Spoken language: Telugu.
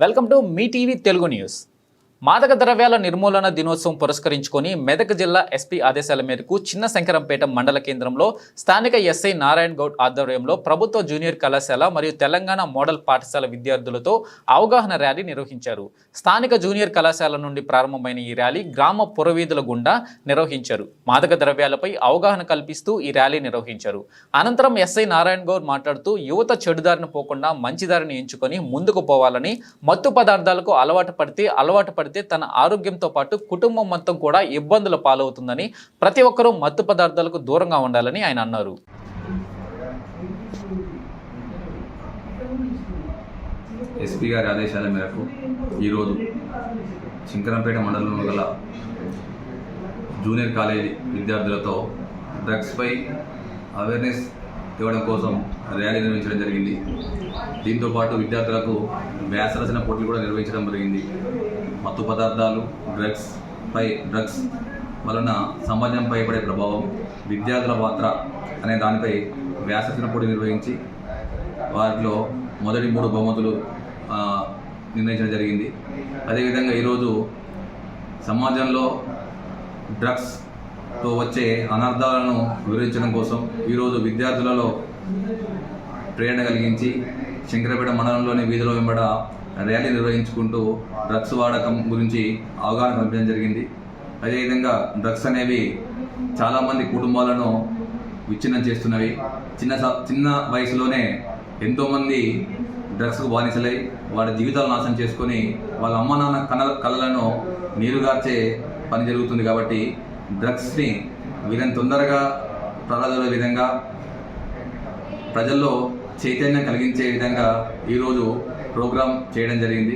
Welcome to me TV Telugu news. మాదక ద్రవ్యాల నిర్మూలన దినోత్సవం పురస్కరించుకొని మెదక్ జిల్లా ఎస్పీ ఆదేశాల మేరకు చిన్న శంకరంపేట మండల కేంద్రంలో స్థానిక ఎస్ఐ నారాయణ గౌడ్ ఆధ్వర్యంలో ప్రభుత్వ జూనియర్ కళాశాల మరియు తెలంగాణ మోడల్ పాఠశాల విద్యార్థులతో అవగాహన ర్యాలీ నిర్వహించారు. స్థానిక జూనియర్ కళాశాల నుండి ప్రారంభమైన ఈ ర్యాలీ గ్రామ పురవీధుల గుండా నిర్వహించారు. మాదక ద్రవ్యాలపై అవగాహన కల్పిస్తూ ఈ ర్యాలీ నిర్వహించారు. అనంతరం ఎస్ఐ నారాయణ గౌడ్ మాట్లాడుతూ యువత చెడుదారిని పోకుండా మంచిదారిని ఎంచుకొని ముందుకు పోవాలని, మత్తు పదార్థాలకు అలవాటు పడితే తన ఆరోగ్యంతో పాటు కుటుంబం మొత్తం కూడా ఇబ్బందుల పాలవుతుందని, ప్రతి ఒక్కరూ మత్తు పదార్థాలకు దూరంగా ఉండాలని ఆయన అన్నారు. ఎస్పీ గారి ఆదేశాల మేరకు ఈరోజు శంకరంపేట మండలంలో గల జూనియర్ కాలేజీ విద్యార్థులతో డ్రగ్స్పై అవేర్నెస్ ఇవ్వడం కోసం ర్యాలీ నిర్వహించడం జరిగింది. దీంతోపాటు విద్యార్థులకు వ్యాసరచన పోటీలు కూడా నిర్వహించడం జరిగింది. మత్తు పదార్థాలు, డ్రగ్స్ వలన సమాజంపై పడే ప్రభావం, విద్యార్థుల పాత్ర అనే దానిపై వ్యాసరచన పోటీ నిర్వహించి వాటిలో మొదటి 3 బహుమతులు నిర్ణయించడం జరిగింది. అదేవిధంగా ఈరోజు సమాజంలో డ్రగ్స్తో వచ్చే అనర్థాలను వివరించడం కోసం ఈరోజు విద్యార్థులలో ప్రేరణ కలిగించి శంకరపేట మండలంలోని వీధిలో వెంబడ ర్యాలీ నిర్వహించుకుంటూ డ్రగ్స్ వాడకం గురించి అవగాహన కల్పించడం జరిగింది. అదేవిధంగా డ్రగ్స్ అనేవి చాలామంది కుటుంబాలను విచ్ఛిన్నం చేస్తున్నవి. చిన్న వయసులోనే ఎంతోమంది డ్రగ్స్కు బానిసలై వారి జీవితాలు నాశనం చేసుకొని వాళ్ళ అమ్మ నాన్న కళలను నీరుగార్చే పని జరుగుతుంది. కాబట్టి డ్రగ్స్ని వీళ్ళని తొందరగా ప్రజల విధంగా ప్రజల్లో చైతన్యం కలిగించే విధంగా ఈరోజు ప్రోగ్రాం చేయడం జరిగింది.